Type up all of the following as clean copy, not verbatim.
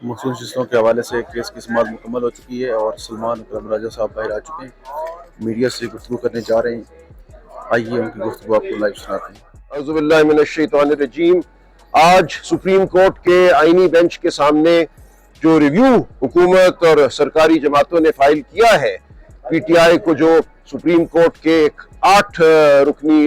मखसूस नस्लों के हवाले से केस की समाअत मुकम्मल हो चुकी है और सलमान अकरम राजा साहब बाहर आ चुके हैं। मीडिया से गुफ्तगू करने जा रहे हैं। आइए उनकी गुफ्तगू आपको लाइव सुनाते हैं। औज़ुबिल्लाहि मिनश्शैतानिर्रजीम। आज सुप्रीम कोर्ट के आईनी बेंच के सामने जो रिव्यू हुकूमत और सरकारी जमातों ने फाइल किया है, पीटीआई को जो सुप्रीम कोर्ट के एक 8 रुकनी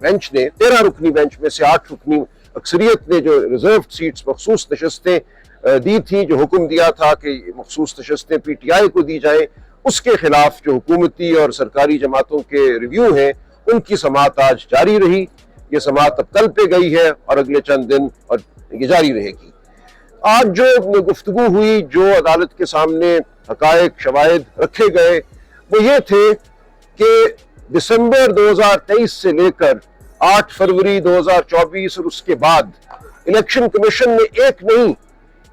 बेंच ने 13 रुकनी बेंच में से 8 रुकनी अक्सरियत ने जो रिजर्व सीट्स मखसूस नशस्तें दी थी, जो हुक्म दिया था कि मखसूस नशस्तें पीटीआई को दी जाए, उसके खिलाफ जो हुकूमती और सरकारी जमातों के रिव्यू हैं उनकी समाअत आज जारी रही। ये समाअत अब कल पे गई है और अगले चंद दिन और ये जारी रहेगी। आज जो गुफ्तगू हुई, जो अदालत के सामने हकायक शवाहिद रखे गए, वो ये थे कि दिसंबर 2023 से लेकर 8 फरवरी 2024 और उसके बाद इलेक्शन कमीशन ने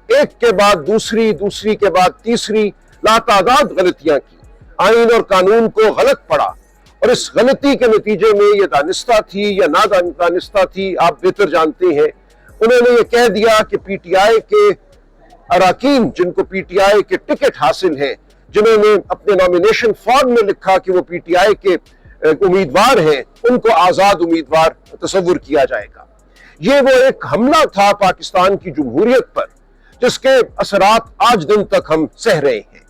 एक के बाद दूसरी, दूसरी के बाद तीसरी लातादाद गलतियां की, आइन और कानून को गलत पढ़ा और इस गलती के नतीजे में ये दानिस्ता थी या ना दानिस्ता थी, आप बेहतर जानते हैं। उन्होंने ये कह दिया कि पीटीआई के अराकीन, जिनको पीटीआई के टिकट हासिल हैं, जिन्होंने अपने नॉमिनेशन फॉर्म में लिखा कि वो पीटीआई के उम्मीदवार हैं, उनको आजाद उम्मीदवार तस्वुर किया जाएगा। ये वो एक हमला था पाकिस्तान की जमहूरियत पर, जिसके असरात आज दिन तक हम सह रहे हैं।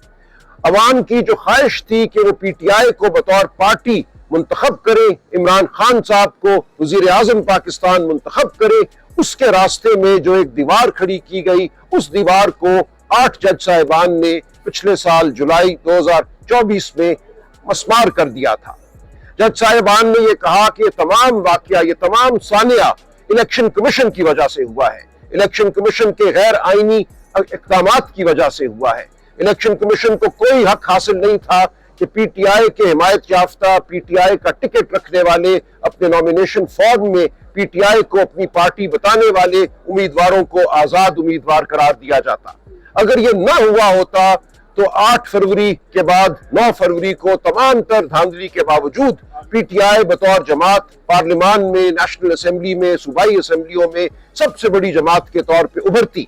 अवाम की जो ख्वाहिश थी कि वो पीटीआई को बतौर पार्टी मुंतखब करें, इमरान खान साहब को वजीर आजम पाकिस्तान मुंतखब करें, उसके रास्ते में जो एक दीवार खड़ी की गई, उस दीवार को 8 जज साहिबान ने पिछले साल जुलाई 2024 में मस्मार कर दिया था। जज साहिबान ने यह कहा कि ये तमाम वाकया, ये तमाम सानिया इलेक्शन कमीशन की वजह से हुआ है, इलेक्शन कमीशन के गैर आईनी इक़दामात की वजह से हुआ है। इलेक्शन कमीशन को कोई हक हासिल नहीं था कि पीटीआई के हिमायत याफ्ता, पीटीआई का टिकट रखने वाले, अपने नॉमिनेशन फॉर्म में पीटीआई को अपनी पार्टी बताने वाले उम्मीदवारों को आजाद उम्मीदवार करार दिया जाता। अगर ये ना हुआ होता तो 8 फरवरी के बाद 9 फरवरी को तमाम तर धांधली के बावजूद पीटीआई बतौर जमात पार्लियामान में, नेशनल असेंबली में, सूबाई असेंबलियों में सबसे बड़ी जमात के तौर पे उभरती।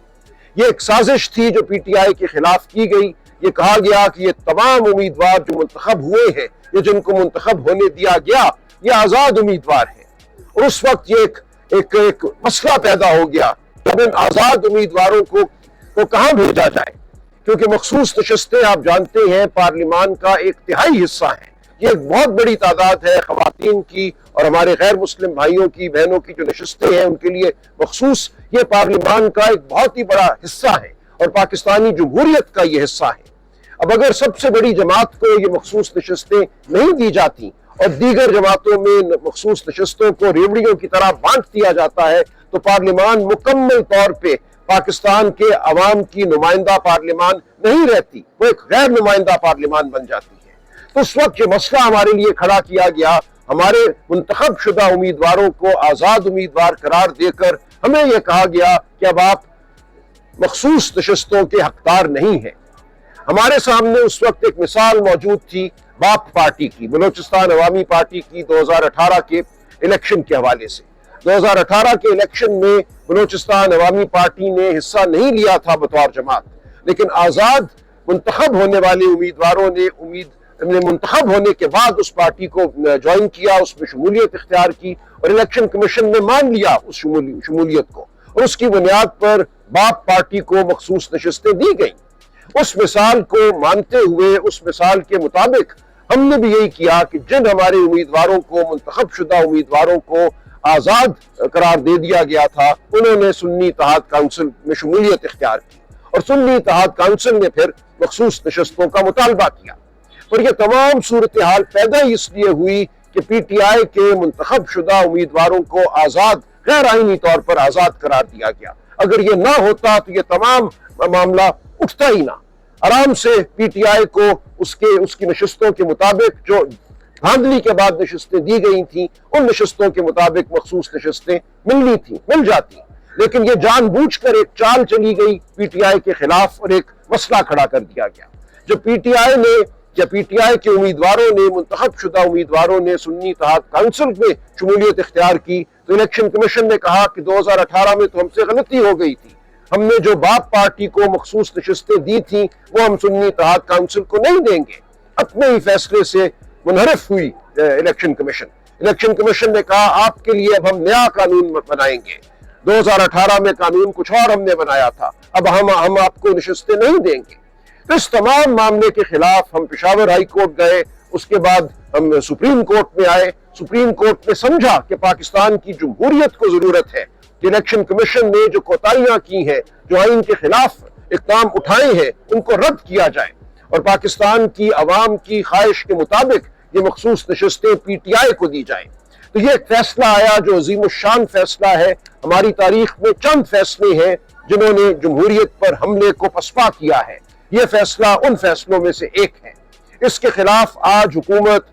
ये एक साजिश थी जो पीटीआई के खिलाफ की गई। ये कहा गया कि ये तमाम उम्मीदवार जो मुंतखब हुए हैं, ये जिनको मुंतखब होने दिया गया, ये आजाद उम्मीदवार हैं। और उस वक्त ये एक मसला पैदा हो गया कि इन आजाद उम्मीदवारों को कहाँ भेजा जाए, क्योंकि मखसूस नशस्तें आप जानते हैं पार्लियामान का 1/3 हिस्सा है। ये एक बहुत बड़ी तादाद है ख़वातीन की और हमारे गैर मुस्लिम भाइयों की, बहनों की जो नशस्तें हैं उनके लिए मखसूस ये पार्लियामान का एक बहुत ही बड़ा हिस्सा है और पाकिस्तानी जमहूरियत का ये हिस्सा है। अब अगर सबसे बड़ी जमात को ये मखसूस नशस्तें नहीं दी जाती और दीगर जमातों में मखसूस नशस्तों को रेवड़ियों की तरह बांट दिया जाता है, तो पार्लियामान मुकम्मल तौर पे पाकिस्तान के अवाम की नुमाइंदा पार्लियामान नहीं रहती, वो एक गैर नुमाइंदा पार्लियामान बन जाती है। तो उस वक्त ये मसला हमारे लिए खड़ा किया गया। हमारे मुंतखब शुदा उम्मीदवारों को आजाद उम्मीदवार करार देकर हमें यह कहा गया कि अब आप मखसूस नशस्तों के हकदार नहीं हैं। हमारे सामने उस वक्त एक मिसाल मौजूद थी बाप पार्टी की, बलोचिस्तान अवामी पार्टी की 2018 के इलेक्शन के हवाले से। 2018 के इलेक्शन में बलोचिस्तान अवामी पार्टी ने हिस्सा नहीं लिया था बतौर जमात, लेकिन आजाद मुंतखब होने वाले उम्मीदवारों ने मुंतखब होने के बाद उस पार्टी को ज्वाइन किया, उसमें शमूलियत इख्तियार की और इलेक्शन कमीशन ने मान लिया उस शमूलियत को और उसकी बुनियाद पर बाप पार्टी को मखसूस नशस्तें दी गई। उस मिसाल को मानते हुए, उस मिसाल के मुताबिक हमने भी यही किया कि जिन हमारे उम्मीदवारों को, मुंतखब शुदा उम्मीदवारों को आजाद करार दे दिया गया था, उन्होंने सुन्नी इत्तेहाद काउंसिल में शमूलियत इख्तियार की और सुन्नी इत्तेहाद काउंसिल ने फिर मखसूस नशस्तों का मुतालबा किया। और ये तमाम सूरत हाल पैदा इसलिए हुई कि पीटीआई के मुंतखब शुदा उम्मीदवारों को आजाद, गैर आईनी तौर पर आजाद करार दिया गया। अगर ये ना होता तो ये तमाम मामला उठता ही ना। आराम से पीटीआई को उसकी नशस्तों के मुताबिक, जो धांधली के बाद नशस्तें दी गई थी, उन नशस्तों के मुताबिक मखसूस नशस्तें मिल जाती। लेकिन ये जानबूझकर एक चाल चली गई पीटीआई के खिलाफ और एक मसला खड़ा कर दिया गया। जो पीटीआई ने या पीटीआई के उम्मीदवारों ने, मुंतखब शुदा उम्मीदवारों ने सुन्नी इत्तेहाद काउंसिल में शमूलियत इख्तियार की, तो इलेक्शन कमीशन ने कहा कि 2018 में तो हमसे गलती हो गई थी, ہم نے جو باپ پارٹی کو مخصوص نشستیں دی تھیں وہ ہم سنی اتحاد کونسل کو نہیں دیں گے۔ اپنے ہی فیصلے سے منحرف ہوئی الیکشن کمیشن۔ الیکشن کمیشن نے کہا آپ کے لیے اب ہم نیا قانون بنائیں گے۔ 2018 میں قانون کچھ اور ہم نے بنایا تھا، اب ہم آپ کو نشستیں نہیں دیں گے۔ اس تمام معاملے کے خلاف ہم پشاور ہائی کورٹ گئے، اس کے بعد ہم سپریم کورٹ میں آئے۔ سپریم کورٹ نے سمجھا کہ پاکستان کی جمہوریت کو ضرورت ہے کہ الیکشن کمیشن نے جو کوتاہیاں کی ہیں، جو آئین کے خلاف اقدام اٹھائے ہیں، ان کو رد کیا جائے اور پاکستان کی عوام کی خواہش کے مطابق یہ مخصوص نشستیں پی ٹی آئی کو دی جائیں۔ تو یہ ایک فیصلہ آیا جو عظیم الشان فیصلہ ہے۔ ہماری تاریخ میں چند فیصلے ہیں جنہوں نے جمہوریت پر حملے کو پسپا کیا ہے، یہ فیصلہ ان فیصلوں میں سے ایک ہے۔ اس کے خلاف آج حکومت،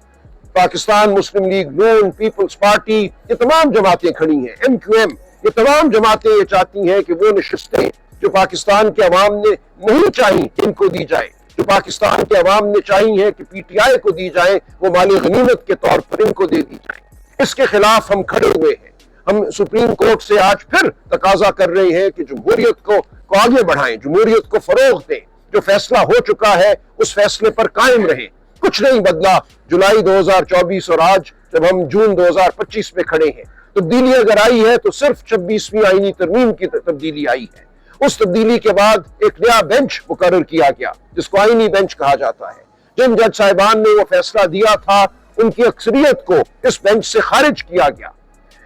پاکستان مسلم لیگ نون، پیپلز پارٹی، یہ تمام جماعتیں کھڑی ہیں، ایم کیو ایم، یہ تمام جماعتیں یہ چاہتی ہیں کہ وہ نشستیں جو پاکستان کے عوام نے نہیں چاہی ان کو دی جائے، جو پاکستان کے عوام نے چاہی ہیں کہ پی ٹی آئی کو دی جائیں، وہ مال غنیمت کے طور پر ان کو دے دی جائیں۔ اس کے خلاف ہم کھڑے ہوئے ہیں۔ ہم سپریم کورٹ سے آج پھر تقاضا کر رہے ہیں کہ جمہوریت کو آگے بڑھائیں، جمہوریت کو فروغ دیں، جو فیصلہ ہو چکا ہے اس فیصلے پر قائم رہیں۔ کچھ نہیں بدلا جولائی 2024 اور آج جب ہم جون 2025 میں کھڑے ہیں۔ تبدیلی اگر آئی ہے تو صرف 26ویں آئینی ترمیم کی تبدیلی آئی ہے۔ اس تبدیلی کے بعد ایک نیا بینچ مقرر کیا گیا جس کو آئینی بینچ کہا جاتا ہے۔ جن جج صاحبان نے وہ فیصلہ دیا تھا ان کی اکثریت کو اس بینچ سے خارج کیا گیا۔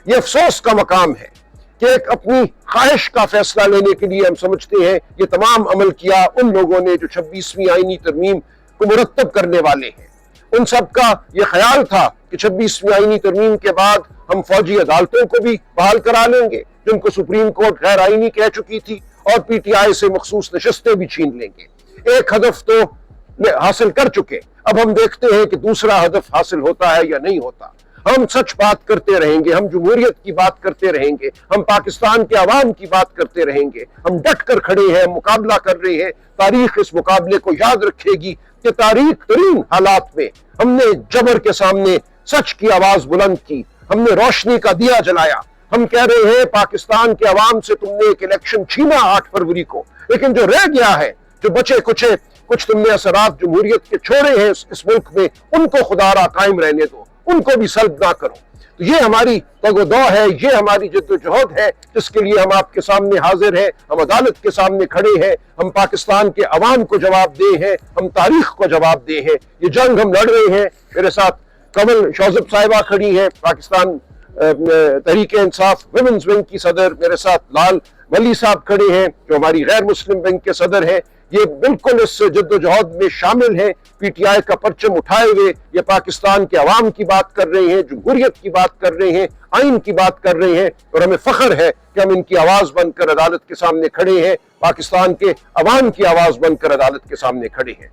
یہ افسوس کا مقام ہے کہ ایک اپنی خواہش کا فیصلہ لینے کے لیے ہم سمجھتے ہیں یہ تمام عمل کیا ان لوگوں نے جو 26ویں آئینی ترمیم کو مرتب کرنے والے ہیں۔ ان سب کا یہ خیال تھا کہ 26ویں آئینی ترمیم کے بعد ہم فوجی عدالتوں کو بھی بحال کرا لیں گے جن کو سپریم کورٹ غیر آئینی کہہ چکی تھی، اور پی ٹی آئی سے مخصوص نشستیں بھی چھین لیں گے۔ ایک ہدف تو حاصل کر چکے، اب ہم دیکھتے ہیں کہ دوسرا ہدف حاصل ہوتا ہے یا نہیں ہوتا۔ ہم سچ بات کرتے رہیں گے، ہم جمہوریت کی بات کرتے رہیں گے، ہم پاکستان کے عوام کی بات کرتے رہیں گے، ہم ڈٹ کر کھڑے ہیں، مقابلہ کر رہے ہیں۔ تاریخ اس مقابلے کو یاد رکھے گی کہ تاریخ ترین حالات میں ہم نے جبر کے سامنے سچ کی آواز بلند کی، ہم نے روشنی کا دیا جلایا۔ ہم کہہ رہے ہیں پاکستان کے عوام سے تم نے ایک الیکشن چھینا 8 فروری کو، لیکن جو رہ گیا ہے، جو بچے کچھ تم نے اثرات جمہوریت کے چھوڑے ہیں اس ملک میں، ان کو خدا را قائم رہنے دو، ان کو بھی سلب نہ کرو۔ تو یہ ہماری تگ و دو ہے، یہ ہماری جد و جہد ہے جس کے لیے ہم آپ کے سامنے حاضر ہیں، ہم عدالت کے سامنے کھڑے ہیں، ہم پاکستان کے عوام کو جواب دہ ہیں، ہم تاریخ کو جواب دہ ہیں۔ یہ جنگ ہم لڑ رہے ہیں۔ میرے ساتھ کمل شوذب صاحبہ کھڑی ہیں، پاکستان تحریک انصاف ویمنز ونگ کی صدر، میرے ساتھ لال ولی صاحب کھڑے ہیں جو ہماری غیر مسلم ونگ کے صدر ہیں۔ یہ بالکل اس جد و جہد میں شامل ہیں، پی ٹی آئی کا پرچم اٹھائے ہوئے یہ پاکستان کے عوام کی بات کر رہے ہیں، جمہوریت کی بات کر رہے ہیں، آئین کی بات کر رہے ہیں، اور ہمیں فخر ہے کہ ہم ان کی آواز بن کر عدالت کے سامنے کھڑے ہیں، پاکستان کے عوام کی آواز بن کر عدالت کے سامنے کھڑے ہیں۔